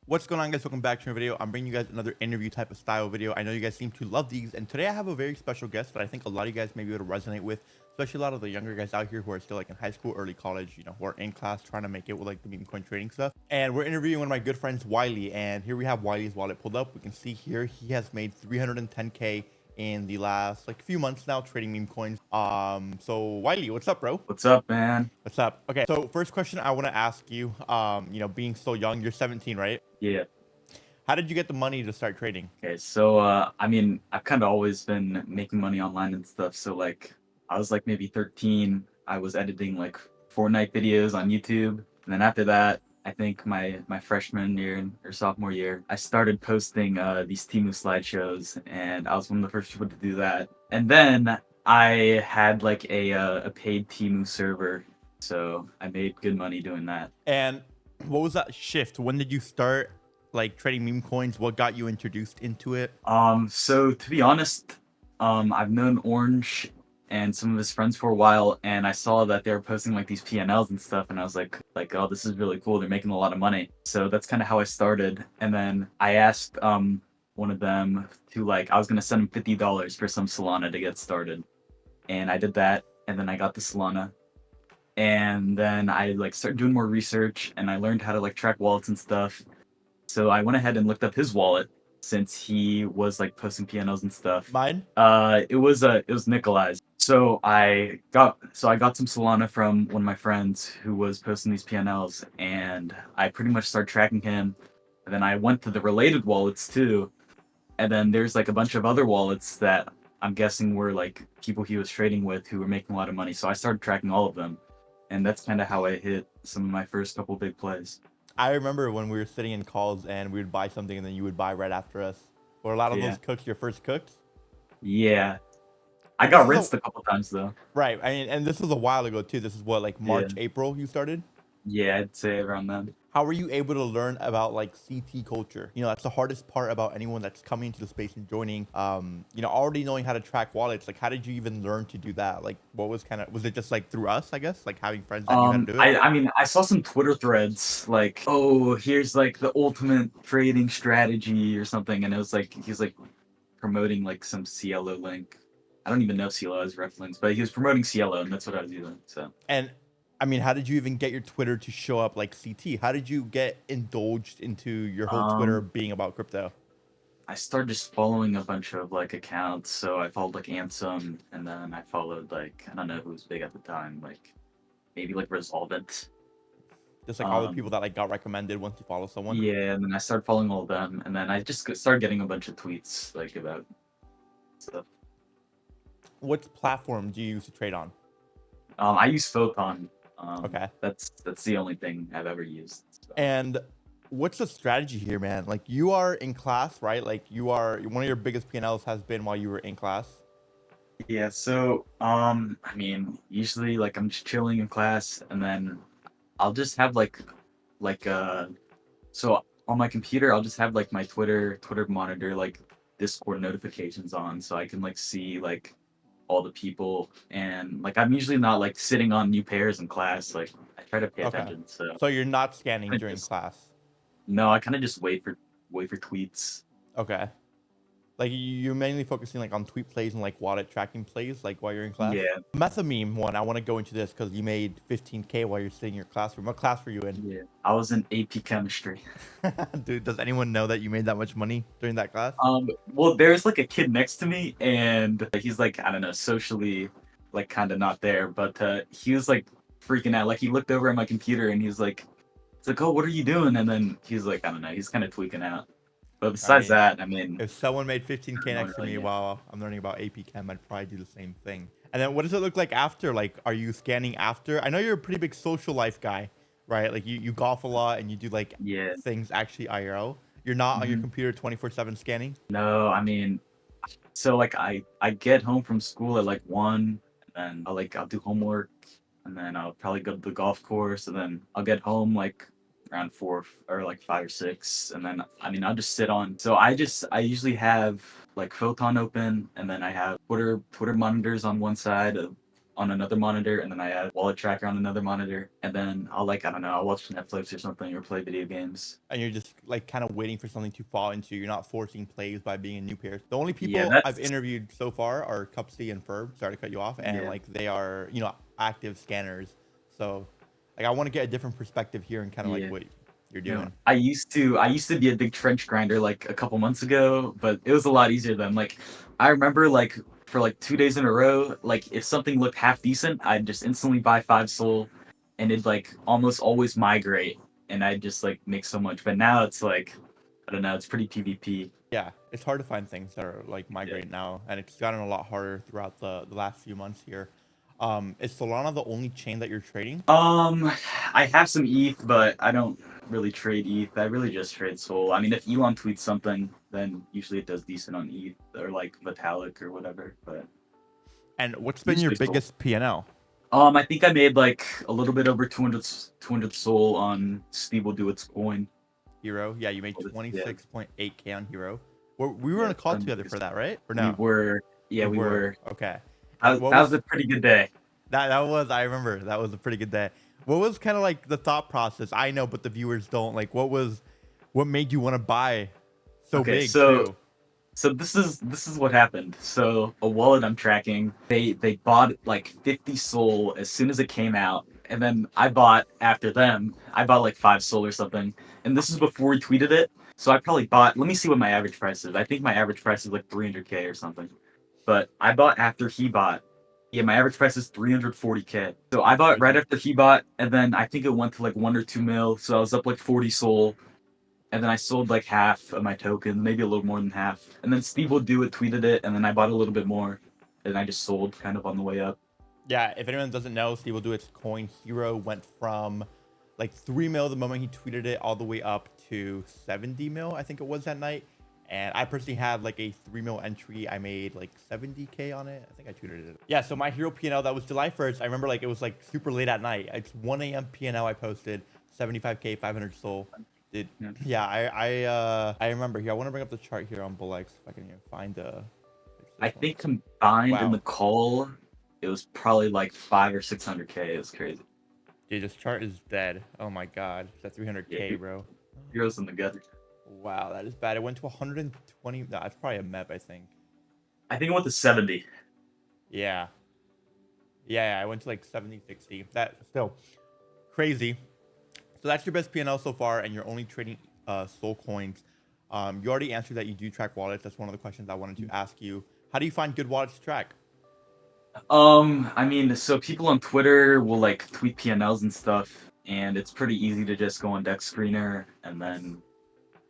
What's going on, guys? Welcome back to a video. I'm bringing you guys another interview type of style video. I know you guys seem to love these, and today I have a very special guest that I think a lot of you guys may be able to resonate with, especially a lot of the younger guys out here who are still like in high school, early college, who are in class trying to make it with like the meme coin trading stuff. And we're interviewing one of my good friends, Wiley, and here we have Wiley's wallet pulled up. We can see here he has made 310K in the last like few months now trading meme coins. So Wiley, what's up, bro? What's up, man? What's up? Okay, so first question I want to ask you, being so young, you're 17, right? Yeah. How did you get the money to start trading? Okay, so I've kind of always been making money online and stuff. So like, I was like maybe 13. I was editing like Fortnite videos on YouTube, and then after that, I think my freshman year or sophomore year, I started posting these Temu slideshows, and I was one of the first people to do that. And then I had like a paid Temu server, so I made good money doing that. And what was that shift? When did you start like trading meme coins? What got you introduced into it? So to be honest, I've known Orange and some of his friends for a while, and I saw that they were posting like these PNLs and stuff, and I was like, oh, this is really cool. They're making a lot of money. So that's kind of how I started. And then I asked one of them to I was gonna send him $50 for some Solana to get started, and I did that, and then I got the Solana. And then I started doing more research, and I learned how to track wallets and stuff. So I went ahead and looked up his wallet since he was posting pianos and stuff. Mine? It was Nikolai's. So I got some Solana from one of my friends who was posting these pianos, and I pretty much started tracking him. And then I went to the related wallets too. And then there's a bunch of other wallets that I'm guessing were people he was trading with who were making a lot of money. So I started tracking all of them. And that's kind of how I hit some of my first couple big plays. I remember when we were sitting in calls and we would buy something and then you would buy right after us. Were a lot of those cooks your first cooks? Yeah. I got rinsed a couple times though. Right. I mean, and this was a while ago too. This is what, like March, April you started? Yeah, I'd say around then. How were you able to learn about CT culture? That's the hardest part about anyone that's coming into the space and joining. Already knowing how to track wallets. How did you even learn to do that? What was was it just through us, I guess? Having friends that knew how to do it? I mean, I saw some Twitter threads oh, here's the ultimate trading strategy or something, and it was he's promoting some CLO link. I don't even know CLO has ref links, but he was promoting CLO, and that's what I was using. So. And I mean, how did you even get your Twitter to show up CT? How did you get indulged into your whole Twitter being about crypto? I started just following a bunch of accounts. So I followed Ansem, and then I followed I don't know who was big at the time, maybe Resolvent. Just all the people that got recommended once you follow someone. Yeah, and then I started following all of them, and then I just started getting a bunch of tweets about stuff. What platform do you use to trade on? I use Photon. Okay. That's the only thing I've ever used. So. And what's the strategy here, man? You are in class, right? You are one of your biggest P&Ls has been while you were in class. Yeah. So I mean, usually I'm just chilling in class, and then I'll just have so on my computer I'll just have my Twitter monitor Discord notifications on, so I can see all the people, and I'm usually not sitting on new pairs in class. I try to pay attention. So you're not scanning during class? No, I kind of just wait for tweets. Okay. You're mainly focusing on tweet plays and wallet tracking plays while you're in class? Yeah. Meme one, I want to go into this because you made 15K while you're sitting in your classroom. What class were you in? Yeah, I was in AP chemistry. Dude, does anyone know that you made that much money during that class? Well, there's a kid next to me, and he's I don't know, socially kind of not there, but he was freaking out. He looked over at my computer and he's like, oh, what are you doing? And then he's I don't know, he's kind of tweaking out. But besides that, I mean, if someone made 15K next to me while I'm learning about AP Chem, I'd probably do the same thing. And then what does it look like after? Are you scanning after? I know you're a pretty big social life guy, right? You golf a lot and you do things actually IRL. You're not on your computer 24/7 scanning? No, I mean, so I get home from school at 1, and then I'll do homework, and then I'll probably go to the golf course, and then I'll get home around 4 or 5 or 6, and then I mean I'll just sit on. So I usually have Photon open, and then I have Twitter monitors on one side on another monitor, and then I add wallet tracker on another monitor, and then I'll like I don't know, I'll watch Netflix or something or play video games. And you're just like kind of waiting for something to fall into. You're not forcing plays by being a new player. The only Yeah, people I've that's interviewed so far are Cupsy and Ferb. Sorry to cut you off. And yeah. like they are, active scanners. So like I want to get a different perspective here and kind of like Yeah. what you're You know, doing. I used to be a big trench grinder like a couple months ago, but it was a lot easier then. Like I remember like for like 2 days in a row, like if something looked half decent, I'd just instantly buy 5 soul and it'd like almost always migrate and I'd just like make so much. But now it's like I don't know, it's pretty PvP. Yeah, it's hard to find things that are like Yeah. migrate now, and it's gotten a lot harder throughout the last few months here. Is Solana the only chain that you're trading? I have some ETH, but I don't really trade ETH. I really just trade Sol. I mean, if Elon tweets something, then usually it does decent on ETH or like Vitalik or whatever. But And what's been your usually Sol. biggest P&L? I think I made like a little bit over 200 Sol on Steve will do its coin. Hero? Yeah, you made Yeah, 26.8K on Hero. We were yeah. on a call together for that, right? Or no? Yeah, we were. Okay. And That, what that was was a pretty good day. that was I remember that was a pretty good day. What was kind of like the thought process? I know, but the viewers don't. Like what made you want to buy so Okay, big so too? So this is what happened. So a wallet I'm tracking, they bought like 50 Sol as soon as it came out, and then I bought after them. I bought like 5 Sol or something, and this is before he tweeted it. So I probably bought. Let me see what my average price is. I think my average price is like 300K or something. But I bought after he bought. Yeah, my average price is 340K. So I bought right Okay. after he bought, and then I think it went to like 1 or 2 mil. So I was up like 40 Sol, and then I sold like half of my token, maybe a little more than half. And then Steve will do it, tweeted it, and then I bought a little bit more, and I just sold kind of on the way up. Yeah, if anyone doesn't know, Steve will do its coin. Hero went from like 3 mil the moment he tweeted it all the way up to 70 mil, I think it was that night. And I personally had like a 3 mil entry. I made like 70K on it. I think I tweeted it. Yeah, so my Hero P&L, that was July 1st. I remember like it was like super late at night. It's 1 a.m. P&L I posted, 75K, 500 Sol. Did Yeah. yeah, I remember here. I want to bring up the chart here on Bull X if I can even find I this one. think combined in Wow. the call, it was probably like 5 or 600K. It was crazy. Dude, this chart is dead. Oh my god. It's at Yeah, 300K, bro. heroes in the gutter. Wow, that is bad. It went to 120. No, it's probably a MEP, I think. I think it went to 70. Yeah. Yeah, I went to like 70, 60. That still crazy. So that's your best P&L so far, and you're only trading Soul coins. You already answered that you do track wallets. That's one of the questions I wanted to ask you. How do you find good wallets to track? I mean, so people on Twitter will like tweet PNLs and stuff, and it's pretty easy to just go on Dex Screener and then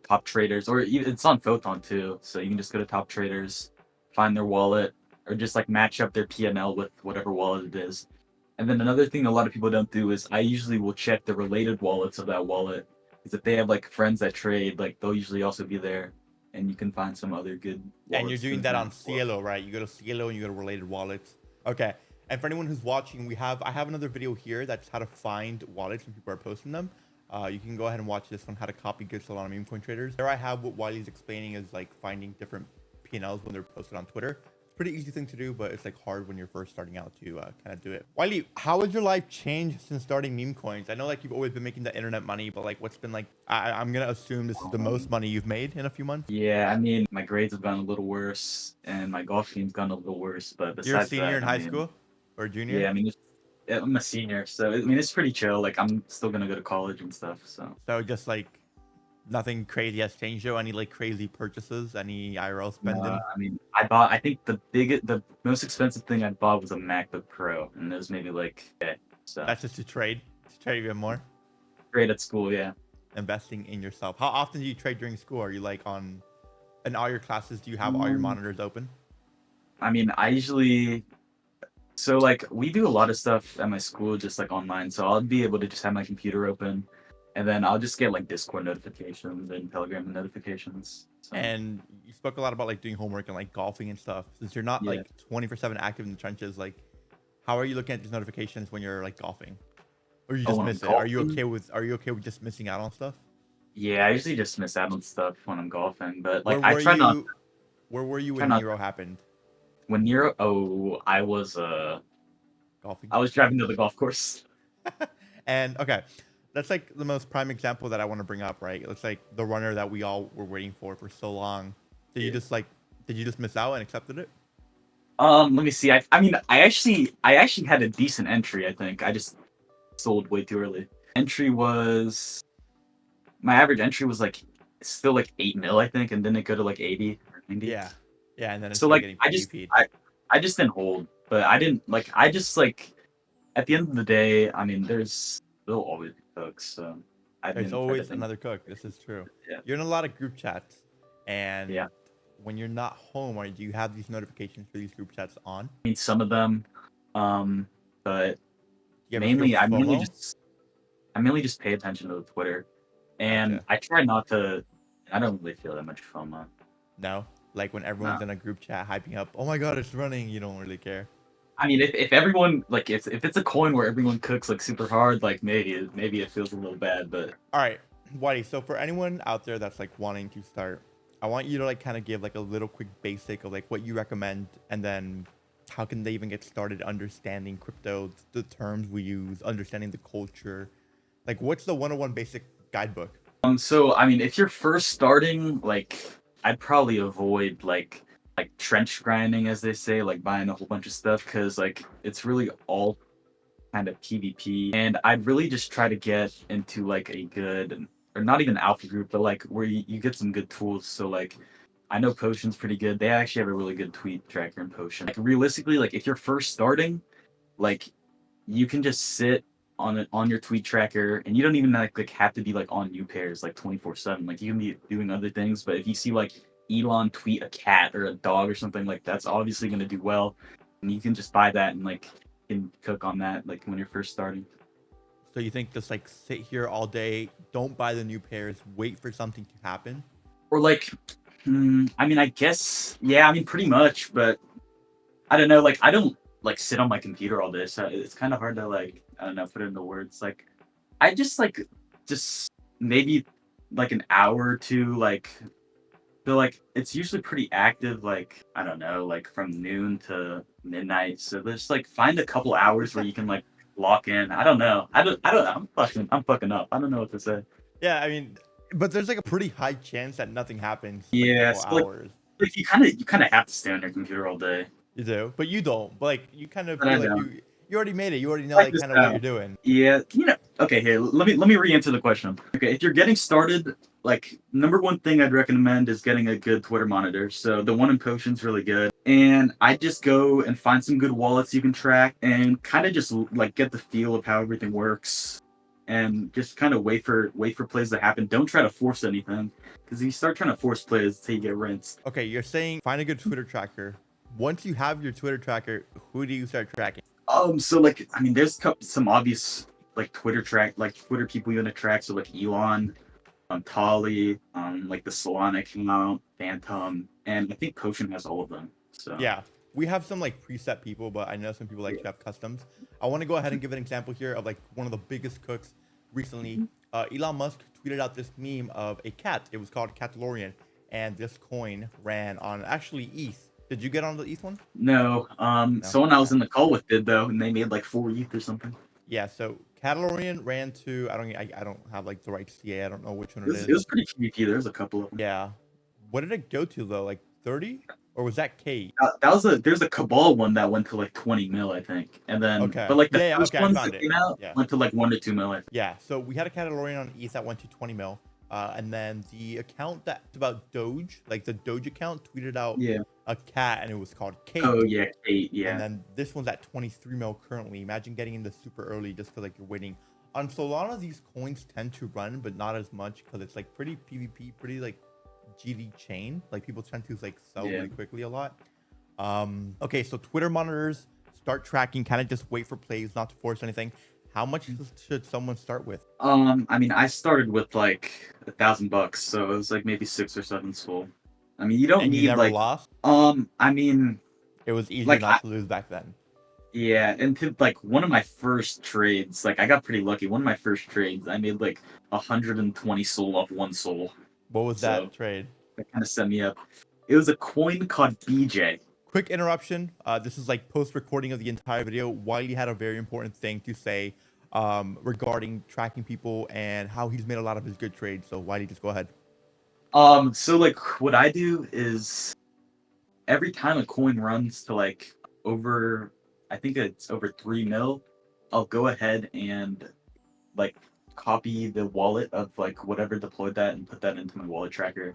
top traders, or it's on Photon too. So you can just go to top traders, find their wallet, or just like match up their PNL with whatever wallet it is. And then another thing a lot of people don't do is I usually will check the related wallets of that wallet. Because if they have like friends that trade, like they'll usually also be there, and you can find some other good And you're wallets to doing that on match for. Cielo, right? You go to Cielo and you go to related wallets. Okay. And for anyone who's watching, I have another video here that's how to find wallets when people are posting them. You can go ahead and watch this one, how to copy good Solana meme coin traders. There I have what Wiley's explaining is like finding different P&Ls when they're posted on Twitter. It's a pretty easy thing to do, but it's like hard when you're first starting out to kind of do it. Wiley, how has your life changed since starting meme coins? I know like you've always been making the internet money, but like what's been like, I'm going to assume this is the most money you've made in a few months. Yeah, I mean, my grades have gotten a little worse, and my golf game's gotten a little worse. But You're a besides senior in that, I high mean, school or junior? yeah, I mean, I'm a senior, so I mean, it's pretty chill. Like, I'm still gonna go to college and stuff. So, So just like nothing crazy has changed though. Any like crazy purchases? Any IRL no, spending? I mean, I think the most expensive thing I bought was a MacBook Pro, and it was maybe like, okay, so That's just to trade even more. great at school, yeah. Investing in yourself. How often do you trade during school? Are you like on in all your classes? Do you have all your Um, monitors open? I mean, I usually so like we do a lot of stuff at my school just like online, so I'll be able to just have my computer open, and then I'll just get like Discord notifications and Telegram notifications. So And you spoke a lot about like doing homework and like golfing and stuff. Since you're not yeah. like 24/7 active in the trenches, like how are you looking at these notifications when you're like golfing? Or you Oh, just when I'm miss it? golfing, Are you okay with just missing out on stuff? yeah, I usually just miss out on stuff when I'm golfing, but like Where I were try not you where were you try when not Nero happened? when Nero. Oh, I was Golfing. I was driving to the golf course. And okay, that's like the most prime example that I want to bring up, right? It's like the runner that we all were waiting for so long. Did you Yeah. just like, did you just miss out and accepted it? Let me see. I mean, I actually had a decent entry. I think I just sold way too early. Entry was my average entry was like still like 8 mil, I think, and then it go to like 80 or 90. Yeah, yeah, and then it So started like getting I just PvP'd. I just didn't hold, but I didn't like I just like at the end of the day, I mean, there'll always be bugs, so I There's didn't try to always think. another cook. This is true. Yeah, You're in a lot of group chats, yeah. and when you're not home, or do you have these notifications for these group chats on? I mean, some of them, but You ever feel mainly FOMO? I mainly just pay attention to the Twitter, and Gotcha. I try not to. I don't really feel that much FOMO. No, like when No. everyone's in a group chat hyping up, "Oh my God, it's running!" You don't really care. I mean, if everyone like if it's a coin where everyone cooks like super hard, like maybe it feels a little bad, but All right, Whitey. So for anyone out there that's like wanting to start, I want you to like kind of give like a little quick basic of like what you recommend, and then how can they even get started understanding crypto, the terms we use, understanding the culture. Like, what's the 101 basic guidebook? so I mean, if you're first starting, like I'd probably avoid like trench grinding, as they say, like buying a whole bunch of stuff, because like it's really all kind of PvP, and I'd really just try to get into like a good or not even alpha group, but like where you get some good tools. So like I know Potion's pretty good. They actually have a really good tweet tracker in Potion. Like realistically, like if you're first starting, like you can just sit on your tweet tracker, and you don't even like have to be like on new pairs like 24/7. Like you can be doing other things, but if you see like Elon tweet a cat or a dog or something, like that's obviously going to do well, and you can just buy that and like can cook on that like when you're first starting. So you think just like sit here all day, don't buy the new pairs, wait for something to happen? Or like I mean, I guess yeah, I mean pretty much, but I don't know, like I don't like sit on my computer all day, so it's kind of hard to like I don't know, put it into words. Like I just maybe like an hour or two, like feel like it's usually pretty active, like I don't know, like from noon to midnight. So there's like find a couple hours where you can like lock in. I don't know. I'm fucking up. I don't know what to say. Yeah, I mean, but there's like a pretty high chance that nothing happens for like a Yeah, couple so hours. like you kinda have to stay on your computer all day. You do, but you don't. But like you kind of But I feel like don't. you already made it. You already know Like like this kind of what you're now. doing. Yeah, okay, here, let me re-answer the question. Okay, if you're getting started, like number one thing I'd recommend is getting a good Twitter monitor. So the one in Potion's really good. And I just go and find some good wallets you can track and kind of just like get the feel of how everything works and just kind of wait for plays to happen. Don't try to force anything. Because if you start trying to force plays, it's how you get rinsed. Okay, you're saying find a good Twitter tracker. Once you have your Twitter tracker, who do you start tracking? So like I mean there's some obvious like Twitter people you want to track. So like Elon, Tolly, like the Solana account, Phantom, and I think Potion has all of them. So Yeah, we have some like preset people, but I know some people like yeah. to have customs. I want to go ahead and give an example here of like one of the biggest cooks recently. Elon Musk tweeted out this meme of a cat. It was called Catalorian, and this coin ran on actually ETH. Did you get on the ETH one? No, No. someone I Okay. was in the call with did though, and they made like 4 ETH or something. Yeah. So Catalorian ran to I don't have like the right CA. I don't know which one It it was, is. it was pretty PvP. There's a couple of them. Yeah. What did it go to though? Like 30, or was that Kate? There's a Cabal one that went to like 20 mil, I think, and then Okay. but like the Yeah. Yeah. first Okay. I ones found that it. came out Yeah. went to like 1 to 2 mil. I think. Yeah, so we had a Catalorian on ETH that went to 20 mil. And then the account that's about Doge, like the Doge account, tweeted out Yeah. a cat and it was called Kate. Oh yeah, Kate. And Yeah. then this one's at 23 mil currently. Imagine getting into super early just because like you're waiting. On Solana, these coins tend to run, but not as much because it's like pretty PvP, pretty like GD chain. Like people tend to like sell Yeah. really quickly a lot. Okay, so Twitter monitors, start tracking, kind of just wait for plays, not to force anything. How much should someone start with? I mean, I started with like $1,000, so it was like maybe 6 or 7 soul. I mean, you don't And you need never like, lost? I mean, It was easier like not to lose back then. yeah, and to like one of my first trades, like I got pretty lucky. One of my first trades, I made like 120 soul off 1 soul, What was so that trade? that kind of set me up. It was a coin called BJ. quick interruption. This is like post recording of the entire video. Wiley had a very important thing to say regarding tracking people and how he's made a lot of his good trades. So Wiley, just go ahead. So like what I do is every time a coin runs to like over, I think it's over 3 mil, I'll go ahead and like copy the wallet of like whatever deployed that and put that into my wallet tracker.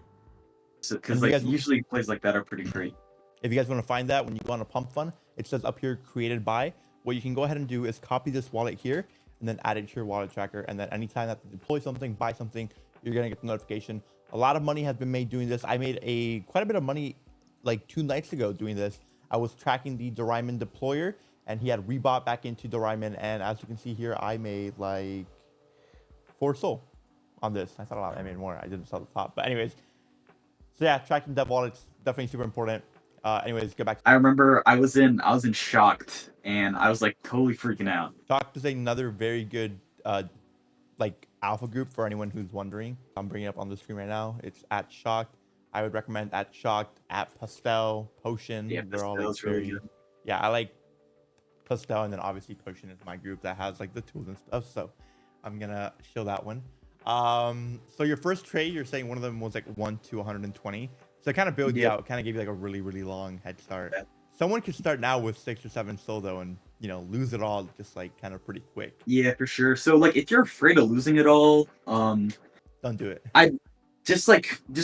So And because if you like guys, usually plays like that are pretty free. if you guys want to find that when you go on a pump fund, it says up here created by. What you can go ahead and do is copy this wallet here and then add it to your wallet tracker. And then anytime that you deploy something, buy something, you're gonna get the notification. A lot of money has been made doing this. I made quite a bit of money like 2 nights ago doing this. I was tracking the Doraemon deployer and he had rebought back into Doraemon. And as you can see here, I made like 4 SOL on this. I thought I made more. I didn't sell the top. But anyways, so yeah, tracking dev wallets definitely super important. Anyways, get back. I remember I was in Shocked and I was like totally freaking out. Shocked is another very good like alpha group for anyone who's wondering. I'm bringing it up on the screen right now. It's at Shocked. I would recommend at Shocked, at Pastel, Potion. Yeah, They're all like Pastel's really very good. yeah. I like Pastel, and then obviously Potion is my group that has like the tools and stuff. So I'm gonna show that one. So your first trade, you're saying one of them was like 1 to 120. So it kind of built you out, kind of gave you like a really, really long head start. Yeah. Someone could start now with 6 or 7 SOL though, and lose it all just like kind of pretty quick. Yeah, for sure. So like if you're afraid of losing it all, Don't do it. I just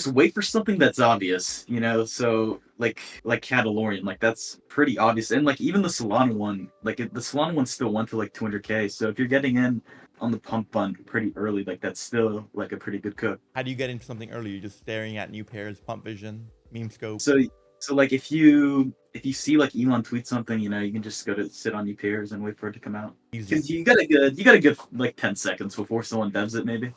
wait for something that's obvious, So like Catalorian, like that's pretty obvious. And like even the Solana one, like the Solana one still went to like 200K. So if you're getting in on the pump fund pretty early, like that's still like a pretty good cook. How do you get into something early? You're just staring at new pairs, pump vision, meme scope. So like if you see like Elon tweet something, you can just go to sit on new pairs and wait for it to come out. Because you got a good like 10 seconds before someone devs it, maybe.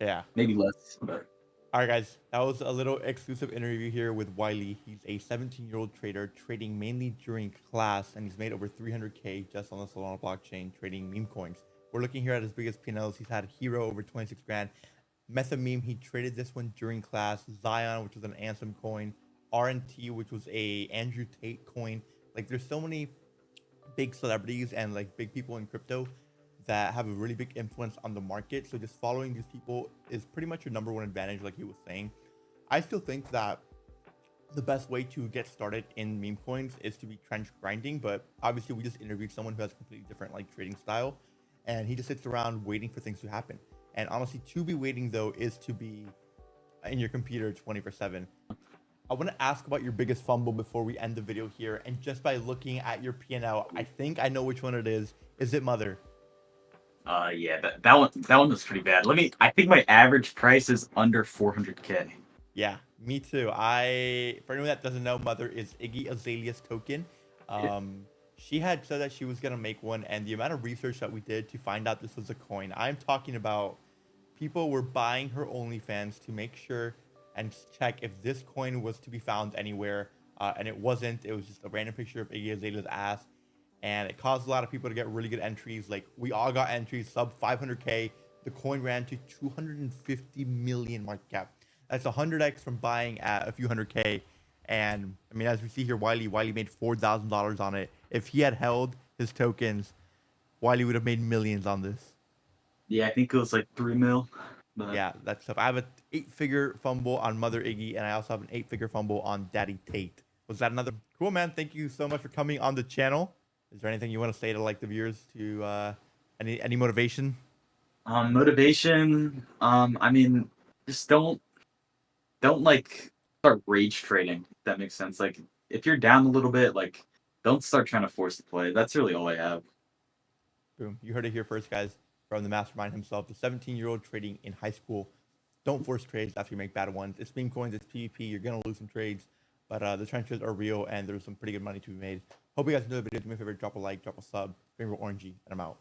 Yeah. Maybe less. But all right, guys, that was a little exclusive interview here with Wiley. He's a 17-year-old trader trading mainly during class, and he's made over 300K just on the Solana blockchain trading meme coins. We're looking here at his biggest P&Ls. He's had Hero over 26 grand, Meta Meme, he traded this one during class, Zion, which was an Ansem coin, RNT, which was a Andrew Tate coin. Like, there's so many big celebrities and like big people in crypto that have a really big influence on the market. So just following these people is pretty much your number one advantage, like he was saying. I still think that the best way to get started in meme coins is to be trench grinding, but obviously we just interviewed someone who has a completely different like trading style, and he just sits around waiting for things to happen. And honestly, to be waiting though is to be in your computer 24/7. I want to ask about your biggest fumble before we end the video here, and just by looking at your P&L, I think I know which one it is. Is it Mother? Yeah, that one was pretty bad. I think my average price is under 400K. Yeah, me too. For anyone that doesn't know, Mother is Iggy Azalea's token. She had said that she was gonna make one, and the amount of research that we did to find out this was a coin, I'm talking about people were buying her OnlyFans to make sure and check if this coin was to be found anywhere, and it wasn't. It was just a random picture of Iggy Azalea's ass. And it caused a lot of people to get really good entries. Like, we all got entries sub 500K. The coin ran to 250 million market cap. That's 100x from buying at a few 100K. And I mean, as we see here, Wiley made $4,000 on it. If he had held his tokens, Wiley would have made millions on this. Yeah, I think it was like 3 mil. But... yeah, that's tough. I have an 8-figure fumble on Mother Iggy, and I also have an 8-figure fumble on Daddy Tate. Was that another? Cool, man. Thank you so much for coming on the channel. Is there anything you want to say to like the viewers to any motivation? Motivation. I mean, just don't like start rage trading. If that makes sense. Like, if you're down a little bit, like, don't start trying to force the play. That's really all I have. Boom. You heard it here first, guys. From the mastermind himself, the 17-year-old trading in high school. Don't force trades after you make bad ones. It's meme coins, it's PvP. You're gonna lose some trades, but the trenches are real, and there's some pretty good money to be made. Hope you guys enjoyed the video. Do me a favor, drop a like, drop a sub, favorite orangey, and I'm out.